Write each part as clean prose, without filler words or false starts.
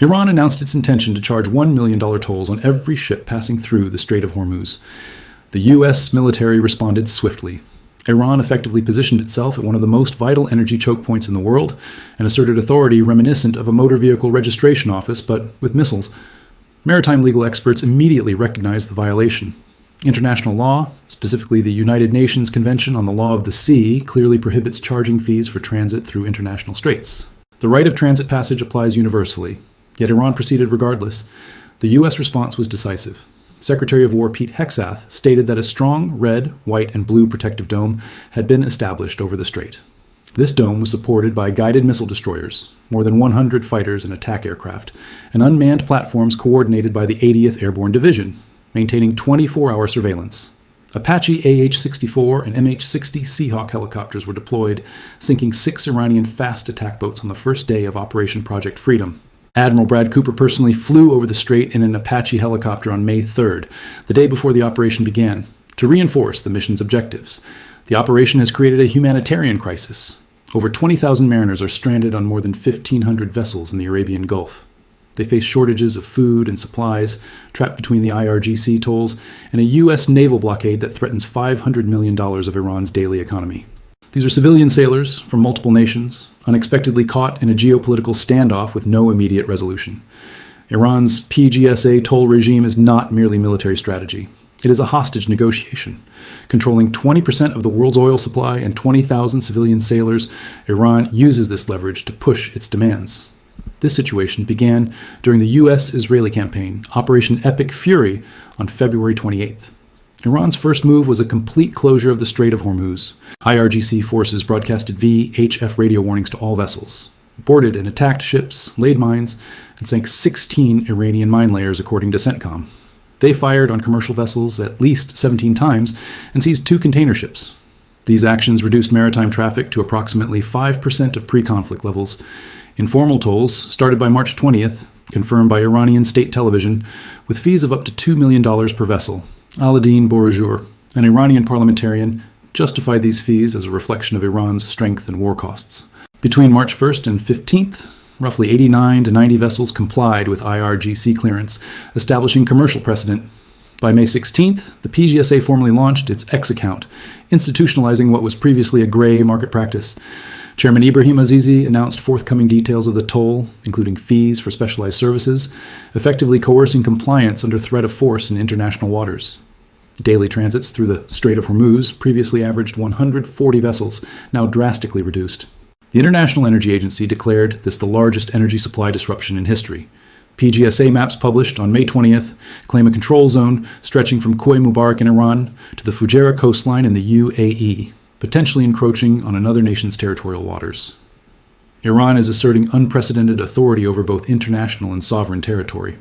Iran announced its intention to charge $1 million tolls on every ship passing through the Strait of Hormuz. The U.S. military responded swiftly. Iran effectively positioned itself at one of the most vital energy choke points in the world and asserted authority reminiscent of a motor vehicle registration office, but with missiles. Maritime legal experts immediately recognized the violation. International law, specifically the United Nations Convention on the Law of the Sea, clearly prohibits charging fees for transit through international straits. The right of transit passage applies universally, yet Iran proceeded regardless. The U.S. response was decisive. Secretary of War Pete Hegseth stated that a strong red, white, and blue protective dome had been established over the strait. This dome was supported by guided missile destroyers, more than 100 fighters and attack aircraft, and unmanned platforms coordinated by the 80th Airborne Division, maintaining 24-hour surveillance. Apache AH-64 and MH-60 Seahawk helicopters were deployed, sinking 6 Iranian fast attack boats on the first day of Operation Project Freedom. Admiral Brad Cooper personally flew over the strait in an Apache helicopter on May 3rd, the day before the operation began, to reinforce the mission's objectives. The operation has created a humanitarian crisis. Over 20,000 mariners are stranded on more than 1,500 vessels in the Arabian Gulf. They face shortages of food and supplies, trapped between the IRGC tolls and a U.S. naval blockade that threatens $500 million of Iran's daily economy. These are civilian sailors from multiple nations, unexpectedly caught in a geopolitical standoff with no immediate resolution. Iran's PGSA toll regime is not merely military strategy. It is a hostage negotiation. Controlling 20% of the world's oil supply and 20,000 civilian sailors, Iran uses this leverage to push its demands. This situation began during the U.S.-Israeli campaign, Operation Epic Fury, on February 28th. Iran's first move was a complete closure of the Strait of Hormuz. IRGC forces broadcasted VHF radio warnings to all vessels, boarded and attacked ships, laid mines, and sank 16 Iranian mine layers, according to CENTCOM. They fired on commercial vessels at least 17 times and seized 2 container ships. These actions reduced maritime traffic to approximately 5% of pre-conflict levels. Informal tolls, started by March 20th, confirmed by Iranian state television, with fees of up to $2 million per vessel. Aladdin Bourjour, an Iranian parliamentarian, justified these fees as a reflection of Iran's strength and war costs. Between March 1st and 15th, roughly 89 to 90 vessels complied with IRGC clearance, establishing commercial precedent. By May 16th, the PGSA formally launched its X account, institutionalizing what was previously a gray market practice. Chairman Ibrahim Azizi announced forthcoming details of the toll, including fees for specialized services, effectively coercing compliance under threat of force in international waters. Daily transits through the Strait of Hormuz previously averaged 140 vessels, now drastically reduced. The International Energy Agency declared this the largest energy supply disruption in history. PGSA maps published on May 20th claim a control zone stretching from Khoi Mubarak in Iran to the Fujairah coastline in the UAE, potentially encroaching on another nation's territorial waters. Iran is asserting unprecedented authority over both international and sovereign territory.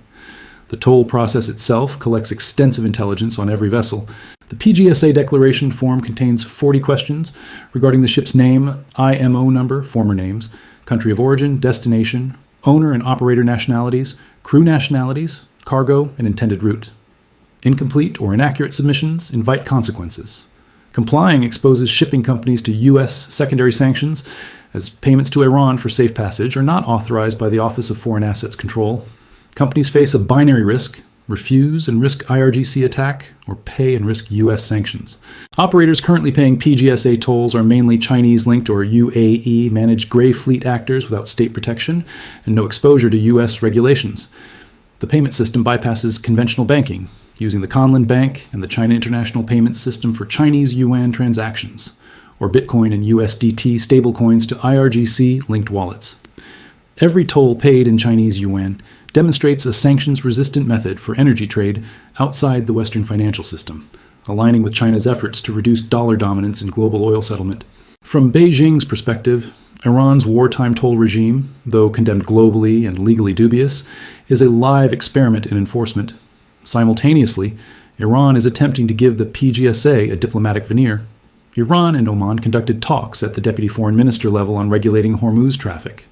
The toll process itself collects extensive intelligence on every vessel. The PGSA declaration form contains 40 questions regarding the ship's name, IMO number, former names, country of origin, destination, owner and operator nationalities, crew nationalities, cargo, and intended route. Incomplete or inaccurate submissions invite consequences. Complying exposes shipping companies to U.S. secondary sanctions, as payments to Iran for safe passage are not authorized by the Office of Foreign Assets Control. Companies face a binary risk: refuse and risk IRGC attack, or pay and risk U.S. sanctions. Operators currently paying PGSA tolls are mainly Chinese-linked or UAE-managed gray fleet actors without state protection and no exposure to U.S. regulations. The payment system bypasses conventional banking, using the Conlin Bank and the China International Payment System for Chinese yuan transactions, or Bitcoin and USDT stablecoins to IRGC-linked wallets. Every toll paid in Chinese yuan demonstrates a sanctions-resistant method for energy trade outside the Western financial system, aligning with China's efforts to reduce dollar dominance in global oil settlement. From Beijing's perspective, Iran's wartime toll regime, though condemned globally and legally dubious, is a live experiment in enforcement. Simultaneously, Iran is attempting to give the PGSA a diplomatic veneer. Iran and Oman conducted talks at the deputy foreign minister level on regulating Hormuz traffic.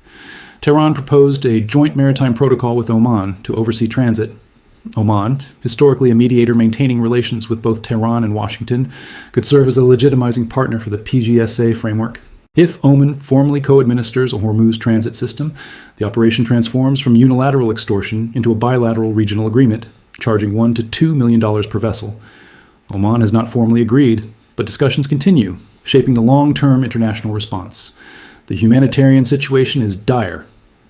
Tehran proposed a joint maritime protocol with Oman to oversee transit. Oman, historically a mediator maintaining relations with both Tehran and Washington, could serve as a legitimizing partner for the PGSA framework. If Oman formally co-administers a Hormuz transit system, the operation transforms from unilateral extortion into a bilateral regional agreement, charging $1 to $2 million per vessel. Oman has not formally agreed, but discussions continue, shaping the long-term international response. The humanitarian situation is dire.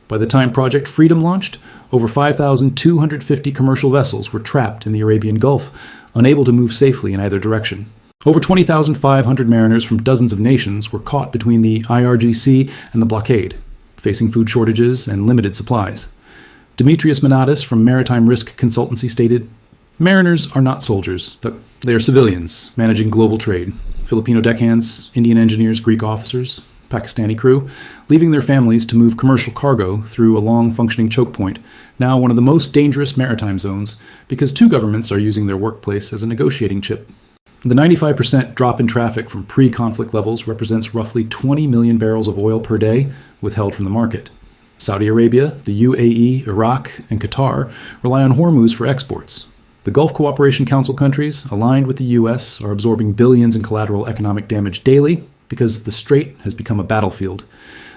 By the time Project Freedom launched, over 5,250 commercial vessels were trapped in the Arabian Gulf, unable to move safely in either direction. Over 20,500 mariners from dozens of nations were caught between the IRGC and the blockade, facing food shortages and limited supplies. Demetrius Manatis from Maritime Risk Consultancy stated, "Mariners are not soldiers, but they are civilians managing global trade. Filipino deckhands, Indian engineers, Greek officers, Pakistani crew, leaving their families to move commercial cargo through a long-functioning choke point, now one of the most dangerous maritime zones, because two governments are using their workplace as a negotiating chip." The 95% drop in traffic from pre-conflict levels represents roughly 20 million barrels of oil per day withheld from the market. Saudi Arabia, the UAE, Iraq, and Qatar rely on Hormuz for exports. The Gulf Cooperation Council countries, aligned with the U.S., are absorbing billions in collateral economic damage daily because the Strait has become a battlefield.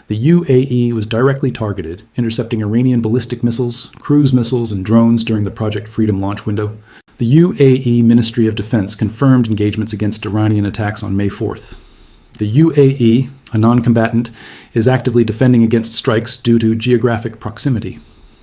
The UAE was directly targeted, intercepting Iranian ballistic missiles, cruise missiles, and drones during the Project Freedom launch window. The UAE Ministry of Defense confirmed engagements against Iranian attacks on May 4th. The UAE, a non-combatant, is actively defending against strikes due to geographic proximity.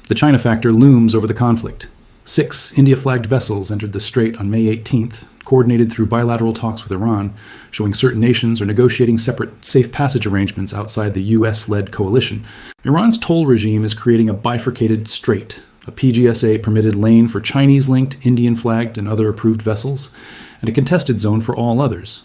The China factor looms over the conflict. 6 India-flagged vessels entered the Strait on May 18th, coordinated through bilateral talks with Iran, showing certain nations are negotiating separate safe passage arrangements outside the U.S.-led coalition. Iran's toll regime is creating a bifurcated strait, a PGSA-permitted lane for Chinese-linked, Indian-flagged, and other approved vessels, and a contested zone for all others.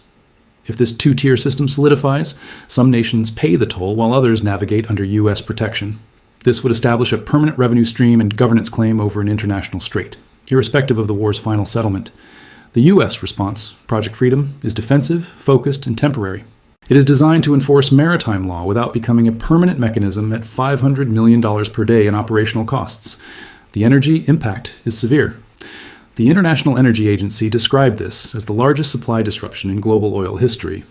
If this two-tier system solidifies, some nations pay the toll while others navigate under U.S. protection. This would establish a permanent revenue stream and governance claim over an international strait, irrespective of the war's final settlement. The U.S. response, Project Freedom, is defensive, focused, and temporary. It is designed to enforce maritime law without becoming a permanent mechanism at $500 million per day in operational costs. The energy impact is severe. The International Energy Agency described this as the largest supply disruption in global oil history.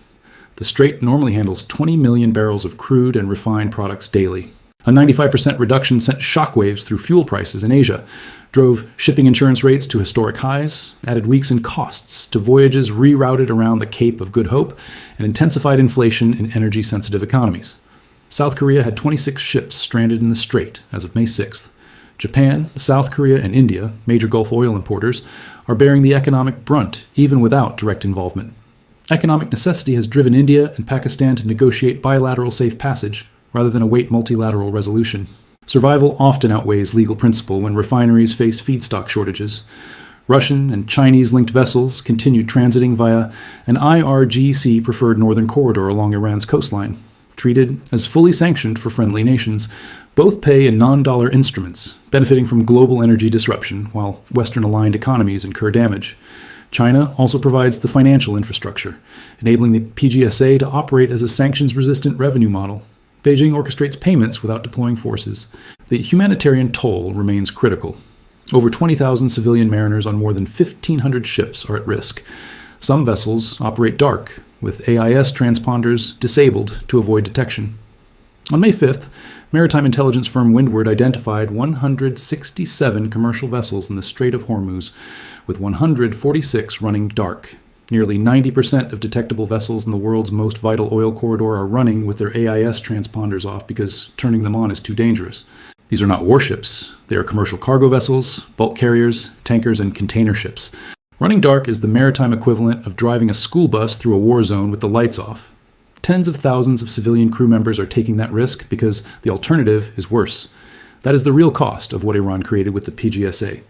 The Strait normally handles 20 million barrels of crude and refined products daily. A 95% reduction sent shockwaves through fuel prices in Asia, drove shipping insurance rates to historic highs, added weeks in costs to voyages rerouted around the Cape of Good Hope, and intensified inflation in energy-sensitive economies. South Korea had 26 ships stranded in the Strait as of May 6th. Japan, South Korea, and India, major Gulf oil importers, are bearing the economic brunt, even without direct involvement. Economic necessity has driven India and Pakistan to negotiate bilateral safe passage, rather than await multilateral resolution. Survival often outweighs legal principle when refineries face feedstock shortages. Russian and Chinese-linked vessels continued transiting via an IRGC-preferred northern corridor along Iran's coastline. Treated as fully sanctioned for friendly nations, both pay in non-dollar instruments, benefiting from global energy disruption, while Western-aligned economies incur damage. China also provides the financial infrastructure, enabling the PGSA to operate as a sanctions-resistant revenue model. Beijing orchestrates payments without deploying forces. The humanitarian toll remains critical. Over 20,000 civilian mariners on more than 1,500 ships are at risk. Some vessels operate dark, with AIS transponders disabled to avoid detection. On May 5th, maritime intelligence firm Windward identified 167 commercial vessels in the Strait of Hormuz, with 146 running dark. Nearly 90% of detectable vessels in the world's most vital oil corridor are running with their AIS transponders off because turning them on is too dangerous. These are not warships. They are commercial cargo vessels, bulk carriers, tankers, and container ships. Running dark is the maritime equivalent of driving a school bus through a war zone with the lights off. Tens of thousands of civilian crew members are taking that risk because the alternative is worse. That is the real cost of what Iran created with the PGSA.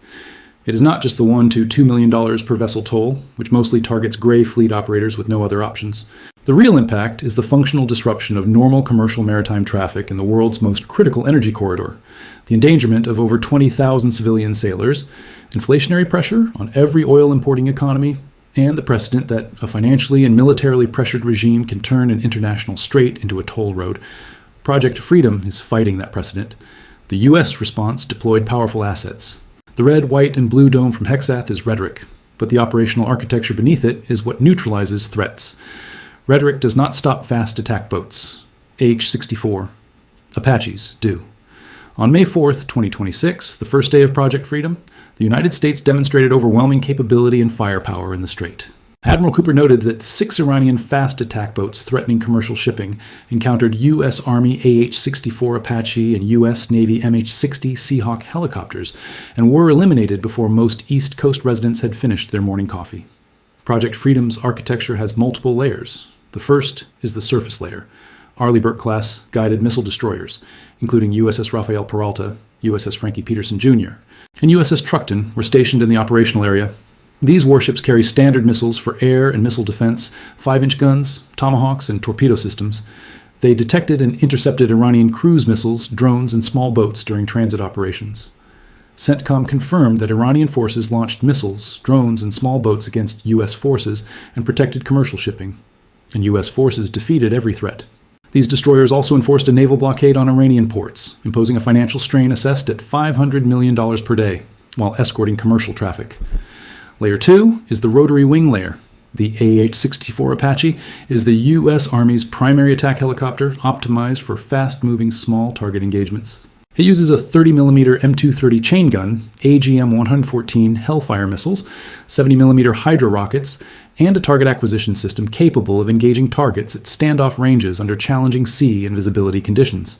It is not just the $1 to $2 million per vessel toll, which mostly targets gray fleet operators with no other options. The real impact is the functional disruption of normal commercial maritime traffic in the world's most critical energy corridor, the endangerment of over 20,000 civilian sailors, inflationary pressure on every oil-importing economy, and the precedent that a financially and militarily pressured regime can turn an international strait into a toll road. Project Freedom is fighting that precedent. The U.S. response deployed powerful assets. The red, white, and blue dome from Hexath is rhetoric, but the operational architecture beneath it is what neutralizes threats. Rhetoric does not stop fast attack boats. AH-64. Apaches do. On May 4th, 2026, the first day of Project Freedom, the United States demonstrated overwhelming capability and firepower in the Strait. Admiral Cooper noted that 6 Iranian fast attack boats threatening commercial shipping encountered U.S. Army AH-64 Apache and U.S. Navy MH-60 Seahawk helicopters and were eliminated before most East Coast residents had finished their morning coffee. Project Freedom's architecture has multiple layers. The first is the surface layer, Arleigh Burke-class guided missile destroyers, including USS Rafael Peralta, USS Frankie Peterson Jr., and USS Truckton were stationed in the operational area. These warships carry standard missiles for air and missile defense, 5-inch guns, tomahawks, and torpedo systems. They detected and intercepted Iranian cruise missiles, drones, and small boats during transit operations. CENTCOM confirmed that Iranian forces launched missiles, drones, and small boats against U.S. forces and protected commercial shipping. And U.S. forces defeated every threat. These destroyers also enforced a naval blockade on Iranian ports, imposing a financial strain assessed at $500 million per day, while escorting commercial traffic. Layer 2 is the rotary wing layer. The AH-64 Apache is the U.S. Army's primary attack helicopter optimized for fast-moving small target engagements. It uses a 30mm M230 chain gun, AGM-114 Hellfire missiles, 70mm Hydra rockets, and a target acquisition system capable of engaging targets at standoff ranges under challenging sea and visibility conditions.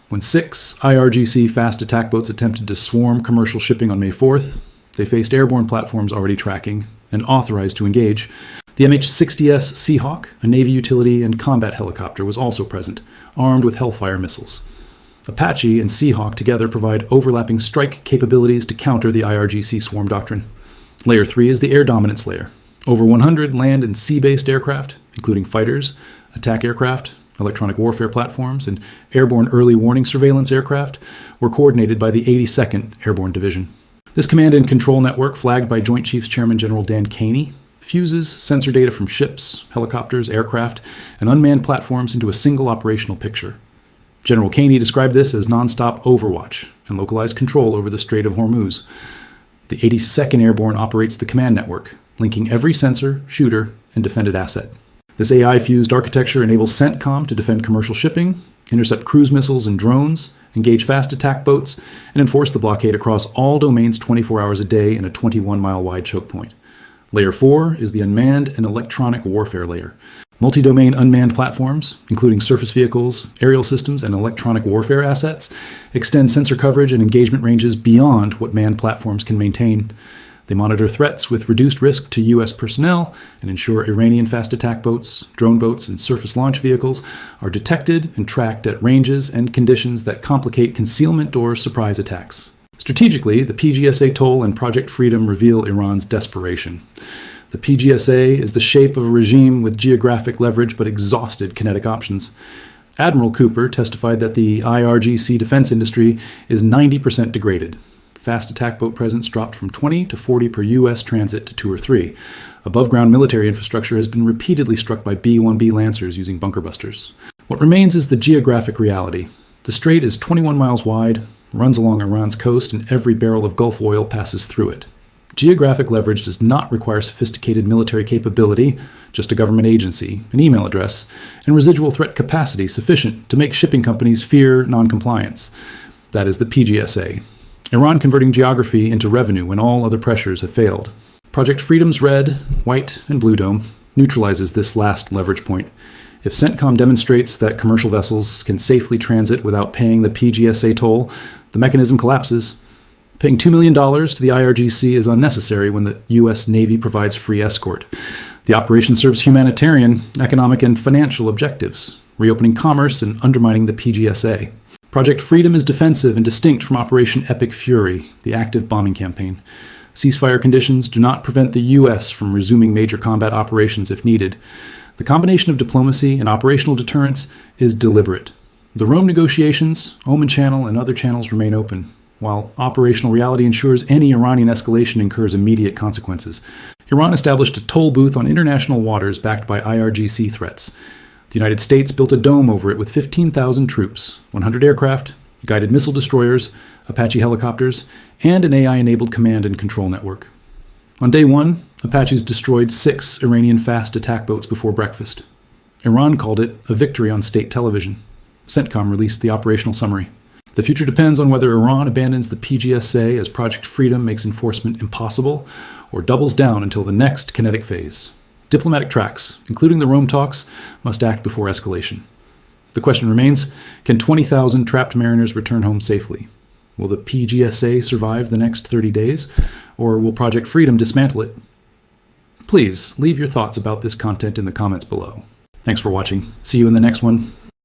When 6 IRGC fast attack boats attempted to swarm commercial shipping on May 4th, they faced airborne platforms already tracking and authorized to engage. The MH-60S Seahawk, a Navy utility and combat helicopter, was also present, armed with Hellfire missiles. Apache and Seahawk together provide overlapping strike capabilities to counter the IRGC swarm doctrine. Layer 3 is the air dominance layer. Over 100 land and sea-based aircraft, including fighters, attack aircraft, electronic warfare platforms, and airborne early warning surveillance aircraft, were coordinated by the 82nd Airborne Division. This command and control network, flagged by Joint Chiefs Chairman General Dan Caney, fuses sensor data from ships, helicopters, aircraft, and unmanned platforms into a single operational picture. General Caney described this as nonstop overwatch and localized control over the Strait of Hormuz. The 82nd Airborne operates the command network, linking every sensor, shooter, and defended asset. This AI-fused architecture enables CENTCOM to defend commercial shipping, intercept cruise missiles and drones, engage fast attack boats, and enforce the blockade across all domains 24 hours a day in a 21-mile-wide choke point. Layer 4 is the unmanned and electronic warfare layer. Multi-domain unmanned platforms, including surface vehicles, aerial systems, and electronic warfare assets, extend sensor coverage and engagement ranges beyond what manned platforms can maintain. They monitor threats with reduced risk to U.S. personnel and ensure Iranian fast attack boats, drone boats, and surface launch vehicles are detected and tracked at ranges and conditions that complicate concealment or surprise attacks. Strategically, the PGSA toll and Project Freedom reveal Iran's desperation. The PGSA is the shape of a regime with geographic leverage but exhausted kinetic options. Admiral Cooper testified that the IRGC defense industry is 90% degraded. Fast attack boat presence dropped from 20 to 40 per U.S. transit to 2 or 3. Above-ground military infrastructure has been repeatedly struck by B-1B Lancers using bunker busters. What remains is the geographic reality. The strait is 21 miles wide, runs along Iran's coast, and every barrel of Gulf oil passes through it. Geographic leverage does not require sophisticated military capability, just a government agency, an email address, and residual threat capacity sufficient to make shipping companies fear noncompliance. That is the PGSA. Iran converting geography into revenue when all other pressures have failed. Project Freedom's red, white, and blue dome neutralizes this last leverage point. If CENTCOM demonstrates that commercial vessels can safely transit without paying the PGSA toll, the mechanism collapses. Paying $2 million to the IRGC is unnecessary when the U.S. Navy provides free escort. The operation serves humanitarian, economic, and financial objectives, reopening commerce and undermining the PGSA. Project Freedom is defensive and distinct from Operation Epic Fury, the active bombing campaign. Ceasefire conditions do not prevent the U.S. from resuming major combat operations if needed. The combination of diplomacy and operational deterrence is deliberate. The Rome negotiations, Oman Channel, and other channels remain open, while operational reality ensures any Iranian escalation incurs immediate consequences. Iran established a toll booth on international waters backed by IRGC threats. The United States built a dome over it with 15,000 troops, 100 aircraft, guided missile destroyers, Apache helicopters, and an AI-enabled command and control network. On day 1, Apaches destroyed 6 Iranian fast attack boats before breakfast. Iran called it a victory on state television. CENTCOM released the operational summary. The future depends on whether Iran abandons the PGSA as Project Freedom makes enforcement impossible, or doubles down until the next kinetic phase. Diplomatic tracks, including the Rome talks, must act before escalation. The question remains, can 20,000 trapped mariners return home safely? Will the PGSA survive the next 30 days, or will Project Freedom dismantle it? Please leave your thoughts about this content in the comments below. Thanks for watching. See you in the next one.